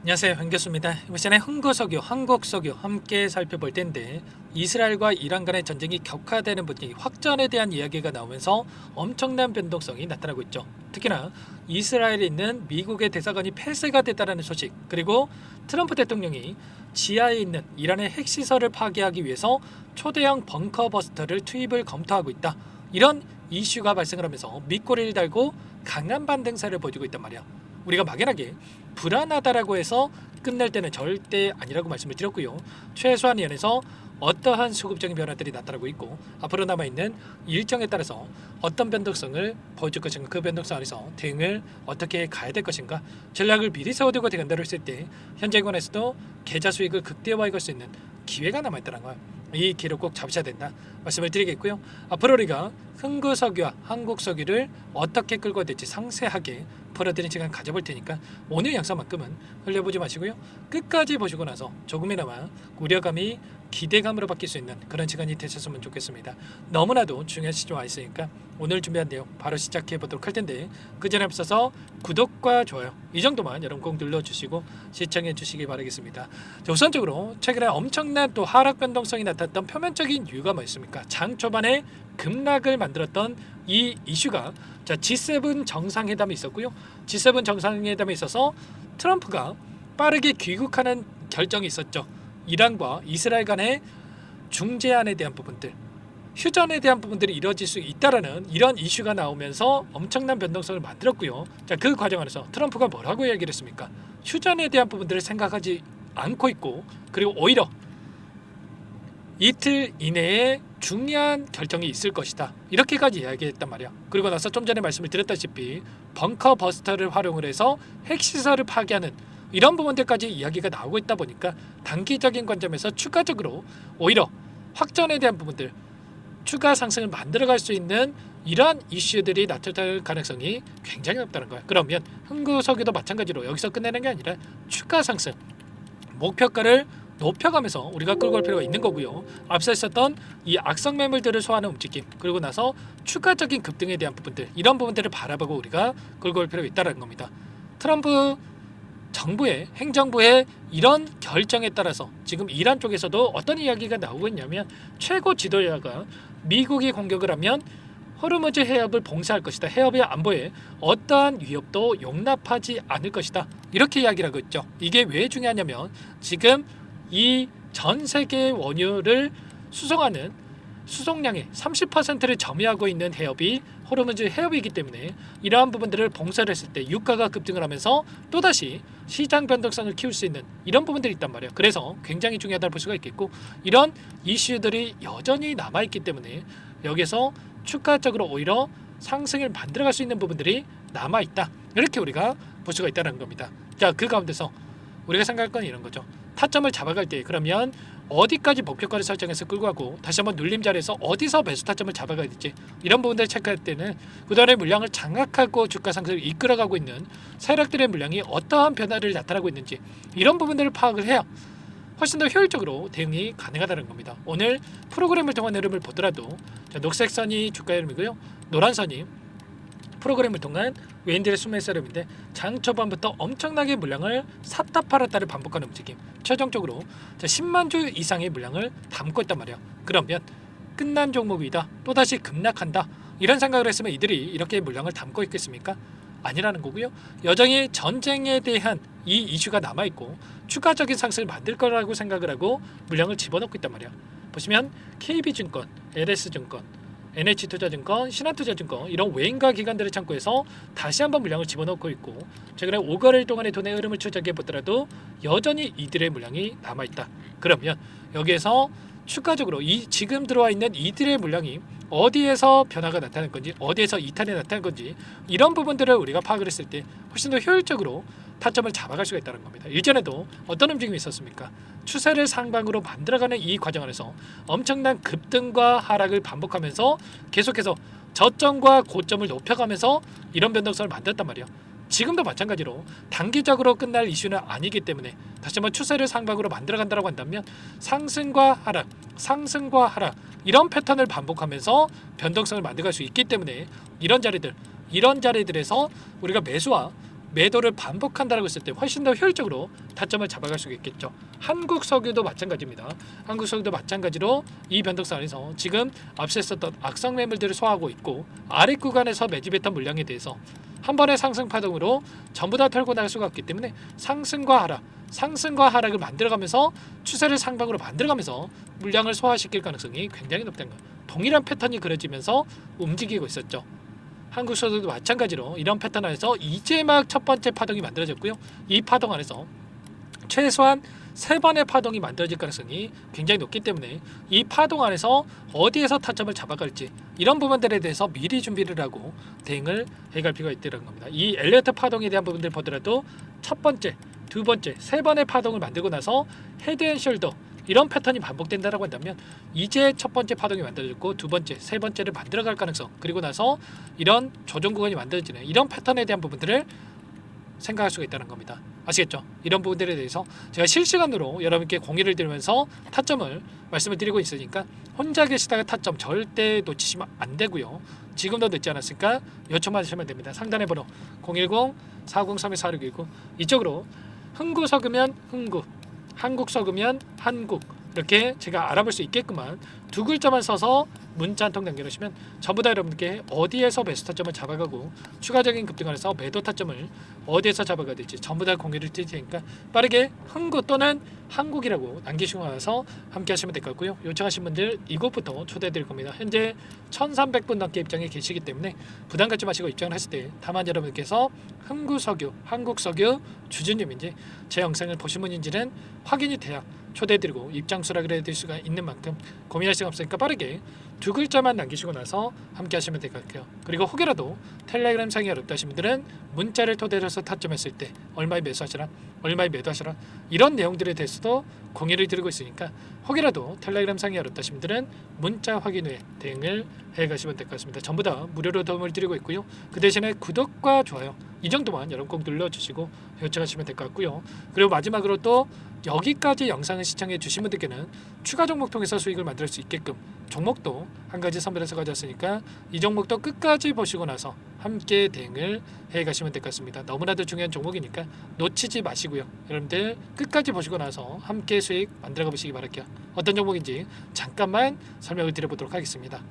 안녕하세요, 황교수입니다. 이번 시간에 흥구석유, 한국석유 함께 살펴볼 텐데, 이스라엘과 이란 간의 전쟁이 격화되는 분위기, 확전에 대한 이야기가 나오면서 엄청난 변동성이 나타나고 있죠. 특히나 이스라엘에 있는 미국의 대사관이 폐쇄가 됐다는 소식, 그리고 트럼프 대통령이 지하에 있는 이란의 핵시설을 파괴하기 위해서 초대형 벙커버스터를 투입을 검토하고 있다, 이런 이슈가 발생을 하면서 밑꼬리를 달고 강한 반등세를 보여주고 있단 말이야. 우리가 막연하게 불안하다라고 해서 끝낼 때는 절대 아니라고 말씀을 드렸고요. 최소한 연에서 어떠한 수급적인 변화들이 나타나고 있고, 앞으로 남아있는 일정에 따라서 어떤 변동성을 보여줄 것인가, 그 변동성 안에서 대응을 어떻게 가야 될 것인가, 전략을 미리 세워두고 대응한다고 했을 때 현재 관에서도 계좌 수익을 극대화할 수 있는 기회가 남아있다는 거야. 이 기회를 꼭 잡으셔야 된다 말씀을 드리겠고요. 앞으로 우리가 흥구석유와 한국석유를 어떻게 끌고 될지 상세하게 풀어드리는 시간 가져볼 테니까 오늘 영상만큼은 흘려보지 마시고요. 끝까지 보시고 나서 조금이나마 우려감이 기대감으로 바뀔 수 있는 그런 시간이 되셨으면 좋겠습니다. 너무나도 중요한 시점 와 있으니까 오늘 준비한 내용 바로 시작해 보도록 할 텐데, 그 전에 앞서서 구독과 좋아요 이 정도만 여러분 꼭 눌러주시고 시청해 주시기 바라겠습니다. 자, 우선적으로 최근에 엄청난 또 하락 변동성이 나타났던 표면적인 이유가 뭐였습니까? 장 초반에 급락을 만들었던 이 이슈가, 자, G7 정상회담이 있었고요. G7 정상회담에 있어서 트럼프가 빠르게 귀국하는 결정이 있었죠. 이란과 이스라엘 간의 중재안에 대한 부분들, 휴전에 대한 부분들이 이루어질 수 있다라는 이런 이슈가 나오면서 엄청난 변동성을 만들었고요. 자, 그 과정 안에서 트럼프가 뭐라고 얘기를 했습니까? 휴전에 대한 부분들을 생각하지 않고 있고, 그리고 오히려 이틀 이내에 중요한 결정이 있을 것이다, 이렇게까지 이야기했단 말이야. 그리고 나서 좀 전에 말씀을 드렸다시피 벙커 버스터를 활용을 해서 핵시설을 파괴하는 이런 부분들까지 이야기가 나오고 있다 보니까 단기적인 관점에서 추가적으로 오히려 확전에 대한 부분들, 추가 상승을 만들어갈 수 있는 이러한 이슈들이 나타날 가능성이 굉장히 높다는 거야. 그러면 흥구석유도 마찬가지로 여기서 끝내는 게 아니라 추가 상승, 목표가를 높여가면서 우리가 끌고 갈 필요가 있는 거고요. 앞서 있었던 이 악성 매물들을 소화하는 움직임, 그리고 나서 추가적인 급등에 대한 부분들, 이런 부분들을 바라보고 우리가 끌고 갈 필요가 있다는 겁니다. 트럼프 정부의, 행정부의 이런 결정에 따라서 지금 이란 쪽에서도 어떤 이야기가 나오고 있냐면, 최고 지도자가 미국이 공격을 하면 호르무즈 해협을 봉쇄할 것이다, 해협의 안보에 어떠한 위협도 용납하지 않을 것이다, 이렇게 이야기를 하고 있죠. 이게 왜 중요하냐면 지금 이 전 세계 원유를 수송하는 수송량의 30%를 점유하고 있는 해협이 호르무즈 해협이기 때문에 이러한 부분들을 봉쇄를 했을 때 유가가 급등을 하면서 또다시 시장 변동성을 키울 수 있는 이런 부분들이 있단 말이에요. 그래서 굉장히 중요하다고 볼 수가 있겠고, 이런 이슈들이 여전히 남아있기 때문에 여기서 추가적으로 오히려 상승을 만들어갈 수 있는 부분들이 남아있다, 이렇게 우리가 볼 수가 있다는 겁니다. 자, 그 가운데서 우리가 생각할 건 이런 거죠. 타점을 잡아갈 때 그러면 어디까지 목표가를 설정해서 끌고 가고, 다시 한번 눌림 자리에서 어디서 매수 타점을 잡아가야 될지, 이런 부분들을 체크할 때는 그동안의 물량을 장악하고 주가 상승을 이끌어가고 있는 세력들의 물량이 어떠한 변화를 나타나고 있는지, 이런 부분들을 파악을 해야 훨씬 더 효율적으로 대응이 가능하다는 겁니다. 오늘 프로그램을 통한 흐름을 보더라도, 녹색 선이 주가 흐름이고요, 노란 선이 프로그램을 통한 외인들의 수매수 흐름인데, 장 초반부터 엄청나게 물량을 샀다 팔았다를 반복하는 움직임, 최종적으로 10만 주 이상의 물량을 담고 있단 말이야. 그러면 끝난 종목이다, 또다시 급락한다, 이런 생각을 했으면 이들이 이렇게 물량을 담고 있겠습니까? 아니라는 거고요. 여전히 전쟁에 대한 이 이슈가 남아있고 추가적인 상승을 만들 거라고 생각을 하고 물량을 집어넣고 있단 말이야. 보시면 KB증권, LS증권, NH투자증권, 신한투자증권, 이런 외인가 기관들의 창구에서 다시 한번 물량을 집어넣고 있고, 최근에 5거래일 동안의 돈의 흐름을 추적해 보더라도 여전히 이들의 물량이 남아있다. 그러면 여기에서 추가적으로 이 지금 들어와 있는 이들의 물량이 어디에서 변화가 나타날 건지, 어디에서 이탈이 나타날 건지, 이런 부분들을 우리가 파악을 했을 때 훨씬 더 효율적으로 타점을 잡아갈 수가 있다는 겁니다. 일전에도 어떤 움직임이 있었습니까? 추세를 상방으로 만들어가는 이 과정 안에서 엄청난 급등과 하락을 반복하면서 계속해서 저점과 고점을 높여가면서 이런 변동성을 만들었단 말이에요. 지금도 마찬가지로 단기적으로 끝날 이슈는 아니기 때문에 다시 한번 추세를 상방으로 만들어간다고 한다면 상승과 하락, 상승과 하락, 이런 패턴을 반복하면서 변동성을 만들어갈 수 있기 때문에 이런 자리들에서 우리가 매수와 매도를 반복한다라고 했을 때 훨씬 더 효율적으로 타점을 잡아갈 수가 있겠죠. 한국석유도 마찬가지입니다. 한국석유도 마찬가지로 이 변동성 안에서 지금 앞서 했었던 악성 매물들을 소화하고 있고 아래 구간에서 매집했던 물량에 대해서 한 번의 상승 파동으로 전부 다 털고 나갈 수가 없기 때문에 상승과 하락을 만들어가면서 추세를 상방으로 만들어가면서 물량을 소화시킬 가능성이 굉장히 높다는 거예요. 동일한 패턴이 그려지면서 움직이고 있었죠. 한국서도 마찬가지로 이런 패턴 안에서 이제 막 첫 번째 파동이 만들어졌고요. 이 파동 안에서 최소한 3번의 파동이 만들어질 가능성이 굉장히 높기 때문에 이 파동 안에서 어디에서 타점을 잡아갈지 이런 부분들에 대해서 미리 준비를 하고 대응을 해갈 필요가 있다는 겁니다. 이 엘리어트 파동에 대한 부분들 보더라도 첫 번째, 두 번째, 3번의 파동을 만들고 나서 헤드앤숄더 이런 패턴이 반복된다라고 한다면 이제 첫 번째 파동이 만들어졌고 두 번째, 세 번째를 만들어갈 가능성 그리고 나서 이런 조정 구간이 만들어지는 이런 패턴에 대한 부분들을 생각할 수가 있다는 겁니다. 아시겠죠? 이런 부분들에 대해서 제가 실시간으로 여러분께 공유를 드리면서 타점을 말씀을 드리고 있으니까 혼자 계시다가 타점 절대 놓치시면 안 되고요. 지금도 늦지 않았으니까 요청만 하시면 됩니다. 상단의 번호 010-4031-4619 이쪽으로 흥구 석으면 흥구, 한국 석으면 한국 이렇게 제가 알아볼 수 있게끔만 두 글자만 써서 문자 한 통 남겨놓으시면 전부 다 여러분께 어디에서 매수 타점을 잡아가고 추가적인 급등안에서 매도 타점을 어디에서 잡아가야 될지 전부 다 공유를 드릴 테니까 빠르게 흥구 또는 한국이라고 남기시고 나서 함께 하시면 될 것 같고요. 요청하신 분들 이곳부터 초대해 드릴 겁니다. 현재 1300분 넘게 입장에 계시기 때문에 부담 갖지 마시고 입장을 하실 때 다만 여러분께서 흥구석유, 한국석유 주주님인지 제 영상을 보신 분인지는 확인이 돼야 초대해드리고 입장 수락을 해드릴 수가 있는 만큼 고민할 시간 없으니까 빠르게 두 글자만 남기시고 나서 함께 하시면 될 것 같아요. 그리고 혹여라도 텔레그램 상이 어렵다 하신 분들은 문자를 토대로 해서 타점했을 때 얼마에 매수하시라, 얼마에 매도하시라 이런 내용들에 대해서도 공유를 드리고 있으니까 혹여라도 텔레그램 상이 어렵다 하신 분들은 문자 확인 후에 대응을 해가시면 될 것 같습니다. 전부 다 무료로 도움을 드리고 있고요. 그 대신에 구독과 좋아요 이 정도만 여러분 꼭 눌러주시고 요청하시면 될 것 같고요. 그리고 마지막으로 또 여기까지 영상을 시청해 주신 분들께는 추가 종목 통해서 수익을 만들 수 있게끔 종목도 한 가지 선별해서 가져왔으니까 이 종목도 끝까지 보시고 나서 함께 대응을 해 가시면 될 것 같습니다. 너무나도 중요한 종목이니까 놓치지 마시고요. 여러분들 끝까지 보시고 나서 함께 수익 만들어 보시기 바랄게요. 어떤 종목인지 잠깐만 설명을 드려보도록 하겠습니다.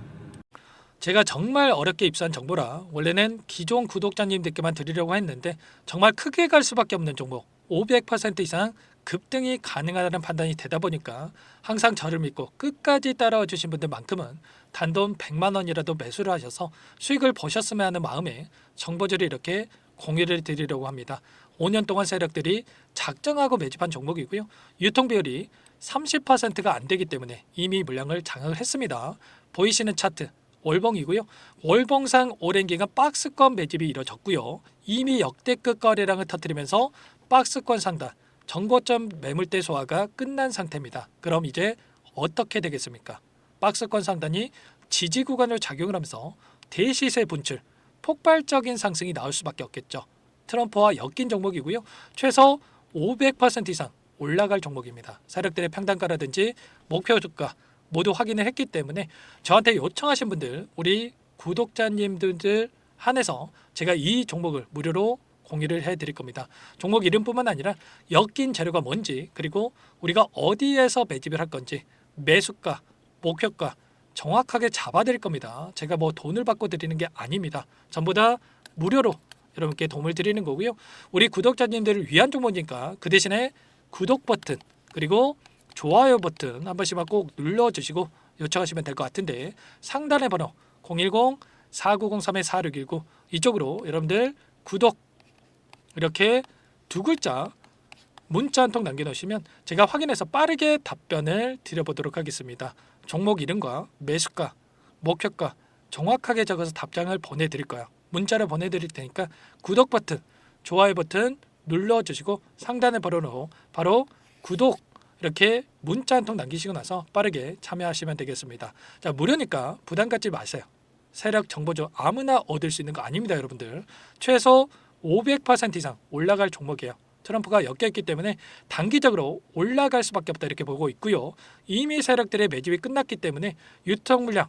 제가 정말 어렵게 입수한 정보라 원래는 기존 구독자님들께만 드리려고 했는데 정말 크게 갈 수밖에 없는 종목 500% 이상 급등이 가능하다는 판단이 되다 보니까 항상 저를 믿고 끝까지 따라와 주신 분들만큼은 단돈 100만 원이라도 매수를 하셔서 수익을 보셨으면 하는 마음에 정보들을 이렇게 공유를 드리려고 합니다. 5년 동안 세력들이 작정하고 매집한 종목이고요. 유통 비율이 30%가 안 되기 때문에 이미 물량을 장악을 했습니다. 보이시는 차트 월봉이고요. 월봉상 오랜 기간 박스권 매집이 이뤄졌고요. 이미 역대급 거래량을 터뜨리면서 박스권 상단 정고점 매물대 소화가 끝난 상태입니다. 그럼 이제 어떻게 되겠습니까? 박스권 상단이 지지 구간을 작용을 하면서 대시세 분출, 폭발적인 상승이 나올 수밖에 없겠죠. 트럼프와 엮인 종목이고요. 최소 500% 이상 올라갈 종목입니다. 세력들의 평단가라든지 목표 주가 모두 확인을 했기 때문에 저한테 요청하신 분들 우리 구독자님들 한해서 제가 이 종목을 무료로 공유를 해드릴 겁니다. 종목 이름뿐만 아니라 엮인 재료가 뭔지 그리고 우리가 어디에서 매집을 할 건지 매수가, 목표가 정확하게 잡아드릴 겁니다. 제가 뭐 돈을 받고 드리는 게 아닙니다. 전부 다 무료로 여러분께 도움을 드리는 거고요. 우리 구독자님들을 위한 종목이니까 그 대신에 구독 버튼 그리고 좋아요 버튼 한 번씩만 꼭 눌러주시고 요청하시면 될 것 같은데 상단의 번호 010-4903-4619 이쪽으로 여러분들 구독 이렇게 두 글자 문자 한 통 남겨놓으시면 제가 확인해서 빠르게 답변을 드려보도록 하겠습니다. 종목 이름과 매수가, 목표가 정확하게 적어서 답장을 보내드릴 거예요. 문자를 보내드릴 테니까 구독 버튼, 좋아요 버튼 눌러주시고 상단의 번호로 바로 구독 이렇게 문자 한 통 남기시고 나서 빠르게 참여하시면 되겠습니다. 자, 무료니까 부담 갖지 마세요. 세력 정보죠. 아무나 얻을 수 있는 거 아닙니다, 여러분들. 최소 500% 이상 올라갈 종목이에요. 트럼프가 엮여있기 때문에 단기적으로 올라갈 수밖에 없다 이렇게 보고 있고요. 이미 세력들의 매집이 끝났기 때문에 유통 물량,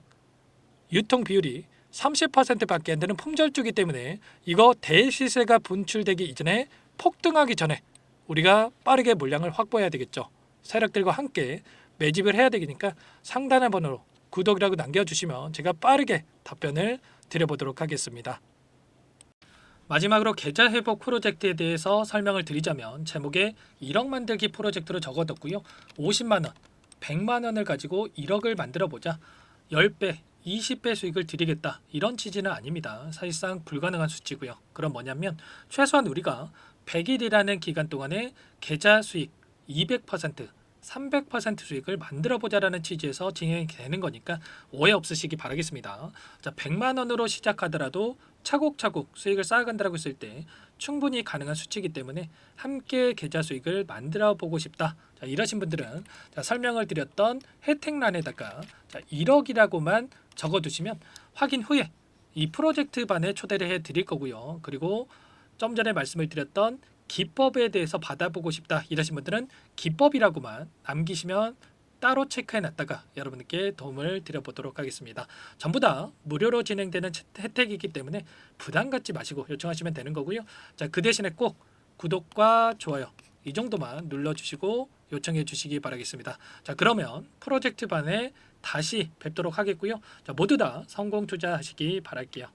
유통 비율이 30%밖에 안 되는 품절주기 때문에 이거 대시세가 분출되기 이전에 폭등하기 전에 우리가 빠르게 물량을 확보해야 되겠죠. 세력들과 함께 매집을 해야 되니까 상단의 번호로 구독이라고 남겨주시면 제가 빠르게 답변을 드려보도록 하겠습니다. 마지막으로 계좌 회복 프로젝트에 대해서 설명을 드리자면 제목에 1억 만들기 프로젝트로 적어뒀고요. 50만 원, 100만 원을 가지고 1억을 만들어 보자. 10배, 20배 수익을 드리겠다. 이런 취지는 아닙니다. 사실상 불가능한 수치고요. 그럼 뭐냐면 최소한 우리가 100일이라는 기간 동안에 계좌 수익 200%, 300% 수익을 만들어 보자라는 취지에서 진행이 되는 거니까 오해 없으시기 바라겠습니다. 자, 100만 원으로 시작하더라도 차곡차곡 수익을 쌓아간다고 했을 때 충분히 가능한 수치이기 때문에 함께 계좌 수익을 만들어 보고 싶다. 자, 이러신 분들은 자, 설명을 드렸던 혜택란에다가 자, 1억이라고만 적어두시면 확인 후에 이 프로젝트 반에 초대를 해 드릴 거고요. 그리고 좀 전에 말씀을 드렸던 기법에 대해서 받아보고 싶다 이러신 분들은 기법이라고만 남기시면 따로 체크해 놨다가 여러분께 도움을 드려보도록 하겠습니다. 전부 다 무료로 진행되는 혜택이기 때문에 부담 갖지 마시고 요청하시면 되는 거고요. 자, 그 대신에 꼭 구독과 좋아요 이 정도만 눌러주시고 요청해 주시기 바라겠습니다. 자, 그러면 프로젝트 반에 다시 뵙도록 하겠고요. 자, 모두 다 성공 투자하시기 바랄게요.